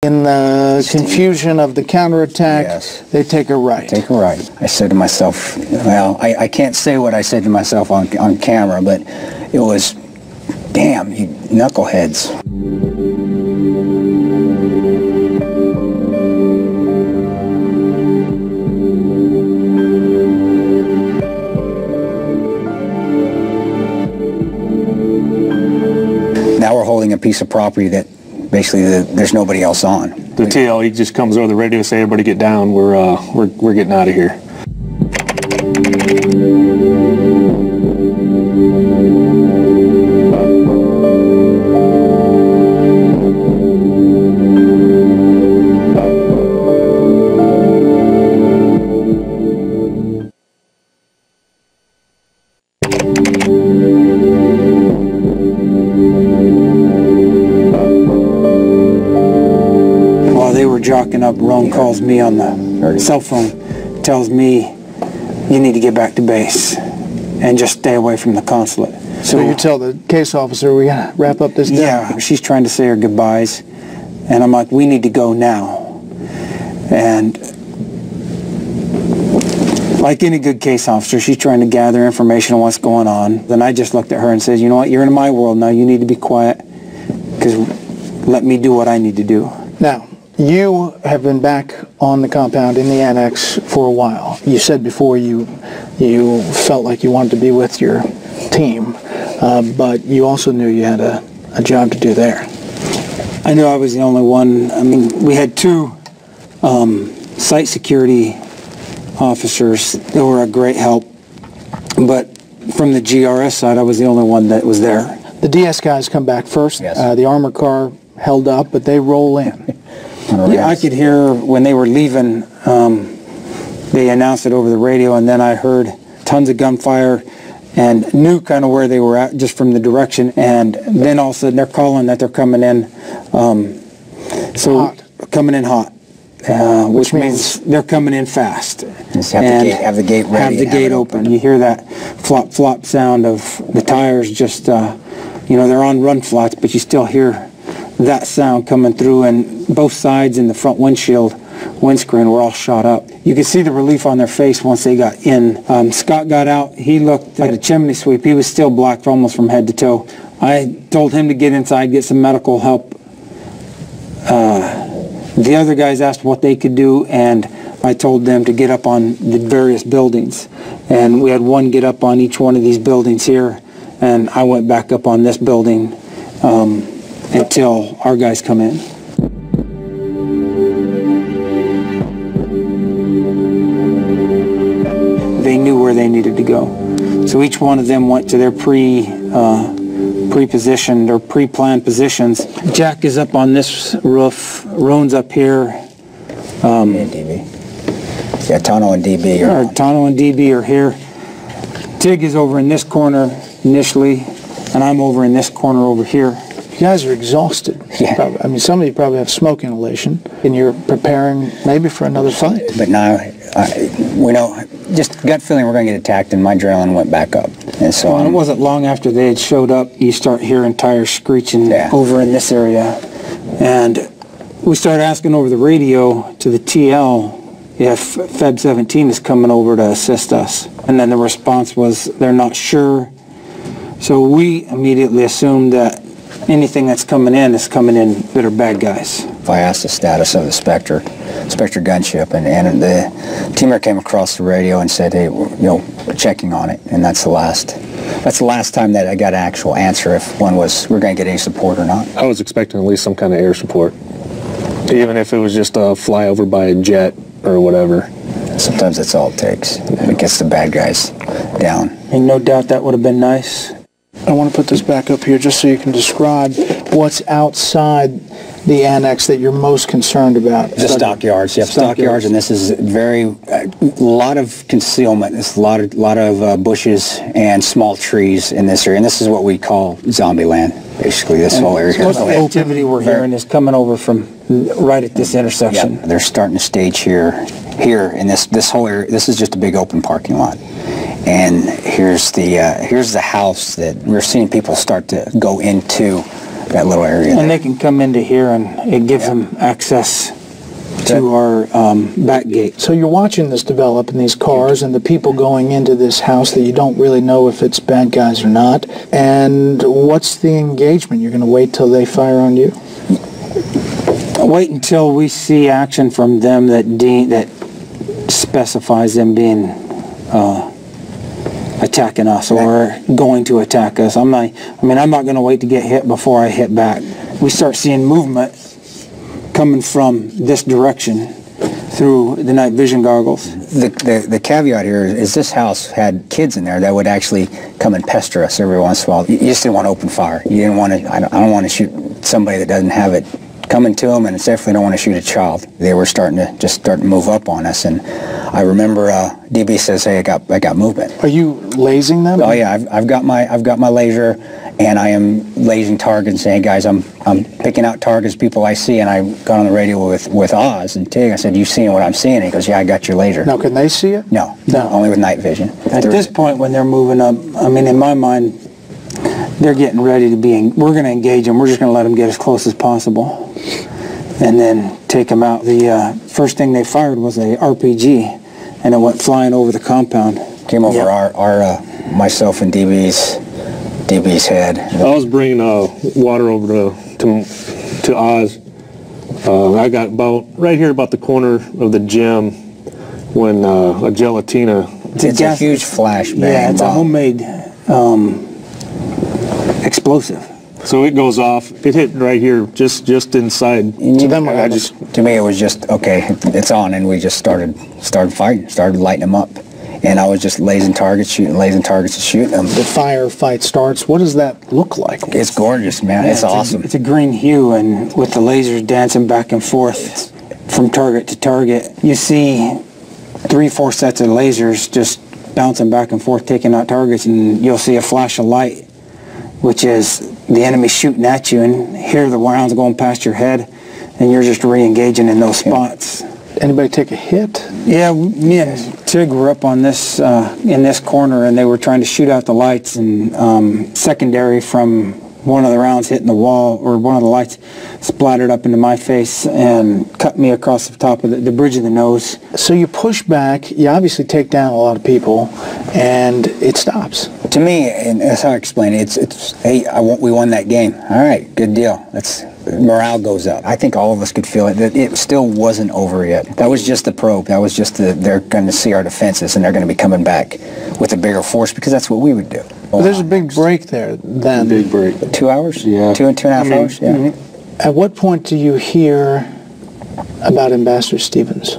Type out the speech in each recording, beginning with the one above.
In the confusion of the counterattack, yes, they take a right. Take a right. I said to myself, well, I can't say what I said to myself on camera, but it was, damn, you knuckleheads. Now we're holding a piece of property that basically there's nobody else on. The TL, he just comes over the radio, say, everybody get down, we're getting out of here. Jocking up, Rome calls me on the cell phone, tells me, you need to get back to base and just stay away from the consulate. So you tell the case officer, we gotta wrap up this day? Yeah, she's trying to say her goodbyes, and I'm like, we need to go now. And like any good case officer, she's trying to gather information on what's going on. Then I just looked at her and said, you know what, you're in my world now, you need to be quiet, because let me do what I need to do. Now, you have been back on the compound in the annex for a while. You said before you felt like you wanted to be with your team, but you also knew you had a job to do there. I knew I was the only one. I mean, we had two site security officers that were a great help, but from the GRS side, I was the only one that was there. The DS guys come back first. Yes. The armored car held up, but they roll in. Yeah, I could hear when they were leaving, they announced it over the radio, and then I heard tons of gunfire and knew kind of where they were at just from the direction, and then all of a sudden they're calling that they're coming in, coming in hot, which means they're coming in fast. Just have the gate ready. Have the gate open. You hear that flop flop sound of the tires just, they're on run flats, but you still hear that sound coming through, and both sides in the front windscreen were all shot up. You could see the relief on their face once they got in. Scott got out. He looked like a chimney sweep. He was still black almost from head to toe. I told him to get inside, get some medical help. The other guys asked what they could do, and I told them to get up on the various buildings. And we had one get up on each one of these buildings here, and I went back up on this building until our guys come in. They knew where they needed to go. So each one of them went to their pre-positioned or pre-planned positions. Jack is up on this roof, Roan's up here. DB. Yeah, Tano and DB are here. Tig is over in this corner initially, and I'm over in this corner over here. You guys are exhausted. Yeah. I mean, some of you probably have smoke inhalation, and you're preparing maybe for another fight. But now, we know, just gut feeling we're going to get attacked, and my adrenaline went back up. And so it wasn't long after they had showed up, you start hearing tires screeching over in this area. And we started asking over the radio to the TL if Feb 17 is coming over to assist us. And then the response was, they're not sure. So we immediately assumed that anything that's coming in is coming in that are bad guys. I asked the status of the Spectre gunship, and the teamer came across the radio and said, hey, we're checking on it. And that's the last time that I got an actual answer if we're going to get any support or not. I was expecting at least some kind of air support, even if it was just a flyover by a jet or whatever. Sometimes that's all it takes. It gets the bad guys down. And no doubt that would have been nice. I want to put this back up here just so you can describe what's outside the annex that you're most concerned about. The stockyards. You have stockyards, and this is a lot of concealment. There's a lot of bushes and small trees in this area, and this is what we call zombie land, basically, this whole area. Most of the activity we're hearing is coming over from right at this intersection. Yeah, they're starting to stage here in this whole area. This is just a big open parking lot. And here's the house that we're seeing people start to go into that little area. And they can come into here, and it gives them access to our back gate. So you're watching this develop in these cars and the people going into this house that you don't really know if it's bad guys or not. And what's the engagement? You're going to wait till they fire on you? Wait until we see action from them that specifies them being attacking us or going to attack us. I'm not going to wait to get hit before I hit back. We start seeing movement coming from this direction through the night vision goggles. The caveat here is this house had kids in there that would actually come and pester us every once in a while. You just didn't want to open fire. You didn't want to. I don't want to shoot somebody that doesn't have it coming to them, and it's definitely don't want to shoot a child. They were starting to move up on us, and I remember DB says, "Hey, I got movement." Are you lasing them? Oh yeah, I've got my laser, and I am lasing targets and saying, "Guys, I'm picking out targets, people I see." And I got on the radio with Oz and Tig. I said, "You seeing what I'm seeing?" And he goes, "Yeah, I got your laser." Now, can they see it? No, only with night vision. At this point, when they're moving up, in my mind, they're getting ready to be. We're going to engage them. We're just going to let them get as close as possible, and then take them out. The first thing they fired was a RPG, and it went flying over the compound. Came over our myself and DB's head. I was bringing water over to Oz. I got right here about the corner of the gym when a gelatina. It's a huge flashbang. Yeah, it's a homemade explosive. So it goes off. It hit right here, just inside. To me, it was just okay. It's on, and we just started fighting, started lighting them up, and I was just lasing targets, shooting them. The firefight starts. What does that look like? It's gorgeous, man. Yeah, it's awesome. It's a green hue, and with the lasers dancing back and forth from target to target, you see 3-4 sets of lasers just bouncing back and forth, taking out targets, and you'll see a flash of light, which is the enemy shooting at you, and hear the rounds going past your head, and you're just re-engaging in those spots. Anybody take a hit? Yeah, me and Tig were up on this in this corner, and they were trying to shoot out the lights, and secondary from one of the rounds hitting the wall, or one of the lights splattered up into my face and cut me across the top of the bridge of the nose. So you push back, you obviously take down a lot of people, and it stops. To me, and that's how I explain it, it's hey, we won that game. All right, good deal. Morale goes up. I think all of us could feel it. That it still wasn't over yet. That was just the probe. That was just they're going to see our defenses, and they're going to be coming back with a bigger force, because that's what we would do. But there's a big break there then. Big break. 2 hours? Yeah. 2.5 hours? Yeah. Mm-hmm. At what point do you hear about Ambassador Stevens?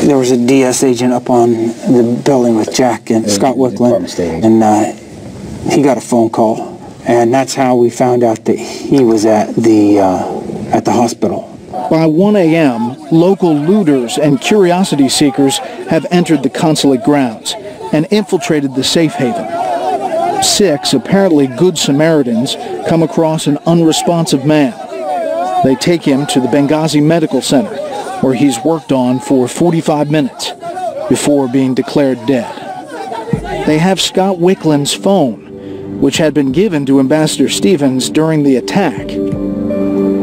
There was a DS agent up on the building with Jack and Scott Wicklund, and he got a phone call, and that's how we found out that he was at the hospital. By 1 a.m., local looters and curiosity seekers have entered the consulate grounds and infiltrated the safe haven. 6 apparently good Samaritans come across an unresponsive man. They take him to the Benghazi Medical Center, where he's worked on for 45 minutes before being declared dead. They have Scott Wicklund's phone, which had been given to Ambassador Stevens during the attack.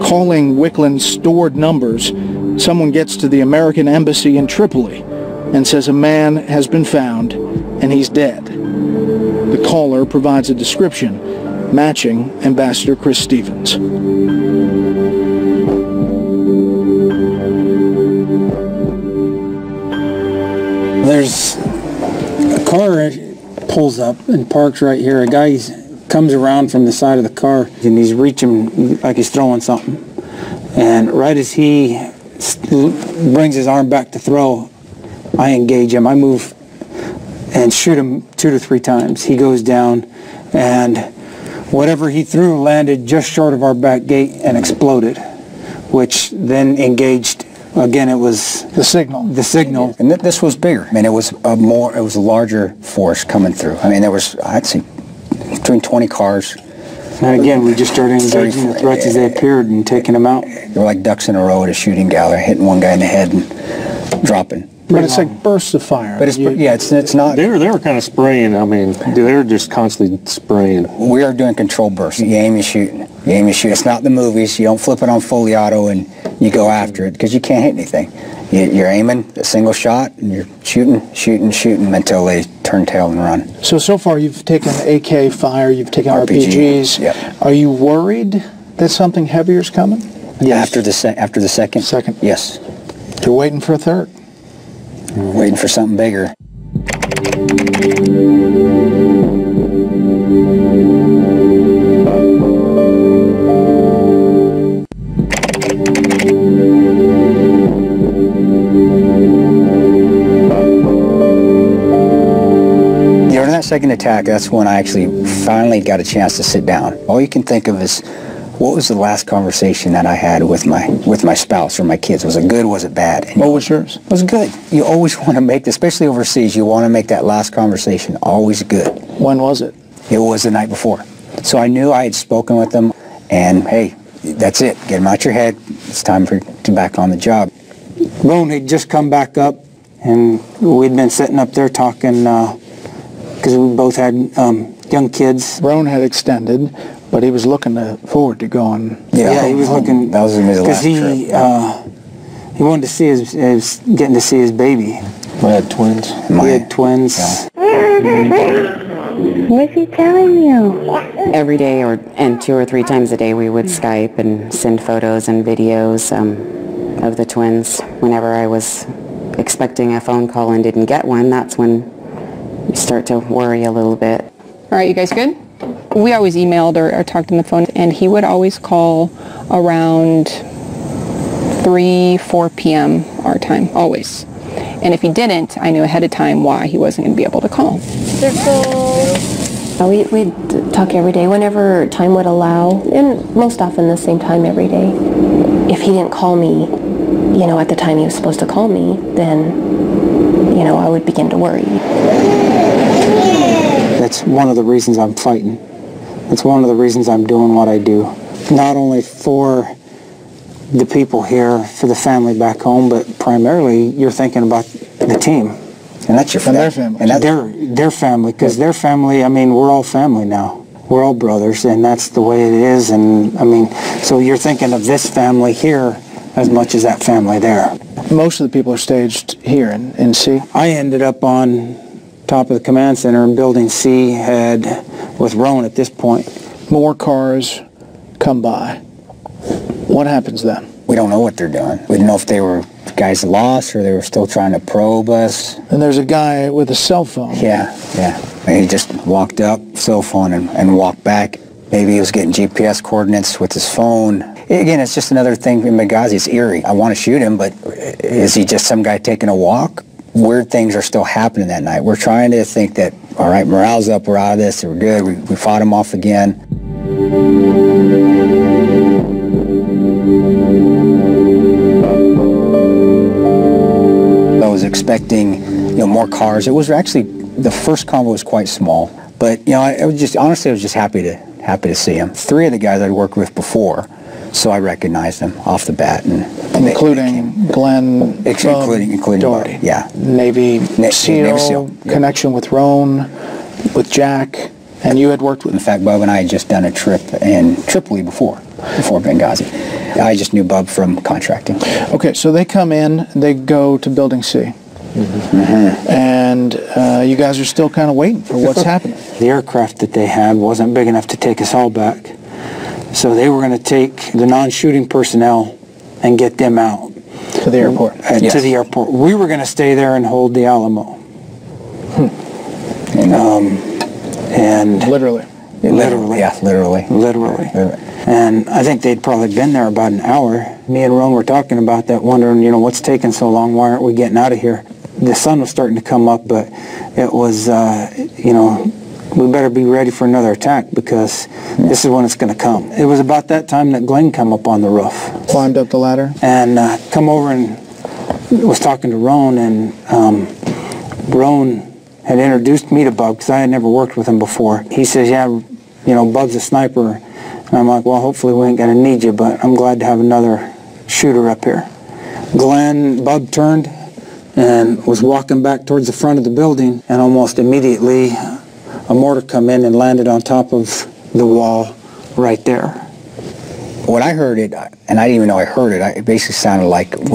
Calling Wicklund's stored numbers, someone gets to the American Embassy in Tripoli and says a man has been found and he's dead. The caller provides a description matching Ambassador Chris Stevens. There's a car pulls up and parks right here. A guy comes around from the side of the car, and he's reaching like he's throwing something. And right as he brings his arm back to throw, I engage him. I move and shoot him 2 to 3 times. He goes down, and whatever he threw landed just short of our back gate and exploded, which then engaged. Again, it was the signal. The signal. And this was bigger. I mean, it was a larger force coming through. I mean, there was, I'd say, between 20 cars. And again, we just started engaging the threats as they appeared and taking them out. They were like ducks in a row at a shooting gallery, hitting one guy in the head and dropping. But it's like bursts of fire. But it's not. They were kind of spraying. I mean, they were just constantly spraying. We are doing control bursts. You aim, you shoot. You aim and shoot. It's not the movies. You don't flip it on fully auto and you go after it because you can't hit anything. You're aiming a single shot and you're shooting until they turn tail and run. So far you've taken AK fire, you've taken RPGs. Yep. Are you worried that something heavier is coming? Yes. After the second? Second. Yes. You're waiting for a third? Waiting for something bigger. During that second attack, that's when I actually finally got a chance to sit down. All you can think of is, what was the last conversation that I had with my spouse or my kids? Was it good? Was it bad? And what was yours? It was good. You always want to make, especially overseas, you want to make that last conversation always good. When was it? It was the night before. So I knew I had spoken with them, and hey, that's it. Get them out your head. It's time to back on the job. Roan had just come back up, and we'd been sitting up there talking, because we both had young kids. Roan had extended, but he was looking forward to going. Yeah, he was looking. That was his last trip. He wanted to see getting to see his baby. We had twins. We had twins. Yeah. What's he telling you? Every day and 2 or 3 times a day we would Skype and send photos and videos of the twins. Whenever I was expecting a phone call and didn't get one, that's when you start to worry a little bit. All right, you guys good? We always emailed or talked on the phone, and he would always call around 3-4 p.m. our time, always. And if he didn't, I knew ahead of time why he wasn't going to be able to call. We'd talk every day whenever time would allow, and most often the same time every day. If he didn't call me, at the time he was supposed to call me, then, I would begin to worry. That's one of the reasons I'm fighting. That's one of the reasons I'm doing what I do. Not only for the people here, for the family back home, but primarily you're thinking about the team. And that's your family. And their family. And their family, because their family, we're all family now. We're all brothers, and that's the way it is. And, so you're thinking of this family here as much as that family there. Most of the people are staged here in C. I ended up on top of the command center in Building C, had with Roan at this point. More cars come by. What happens then? We don't know what they're doing. We don't know if they were guys lost or they were still trying to probe us. And there's a guy with a cell phone. Yeah. And he just walked up, cell phone, and walked back. Maybe he was getting GPS coordinates with his phone. Again, it's just another thing in Benghazi. It's eerie. I want to shoot him, but is he just some guy taking a walk? Weird things are still happening that night. We're trying to think that, all right, morale's up, we're out of this, we're good, we fought him off again. I was expecting, more cars. It was actually, the first convoy was quite small, but, I was just happy to see him. 3 of the guys I'd worked with before, so I recognized them off the bat. Including Glenn, including Doherty. Yeah. Navy SEAL, connection with Roan, with Jack, and you had worked with. In fact, Bub and I had just done a trip in Tripoli before Benghazi. I just knew Bub from contracting. Okay, so they come in, they go to Building C. Mm-hmm. And you guys are still kind of waiting for what's happening. The aircraft that they had wasn't big enough to take us all back. So they were going to take the non-shooting personnel and get them out. To the airport. Yes. To the airport. We were going to stay there and hold the Alamo. And literally. Yeah, literally. And I think they'd probably been there about an hour. Me and Roan were talking about that, wondering, what's taking so long? Why aren't we getting out of here? The sun was starting to come up, but it was, we better be ready for another attack because this is when it's going to come. It was about that time that Glenn come up on the roof. Climbed up the ladder? And come over and was talking to Roan, and Roan had introduced me to Bub because I had never worked with him before. He says, Bub's a sniper. And I'm like, well, hopefully we ain't going to need you, but I'm glad to have another shooter up here. Bub turned and was walking back towards the front of the building, and almost immediately a mortar come in and landed on top of the wall right there. When I heard it, and I didn't even know I heard it, it basically sounded like when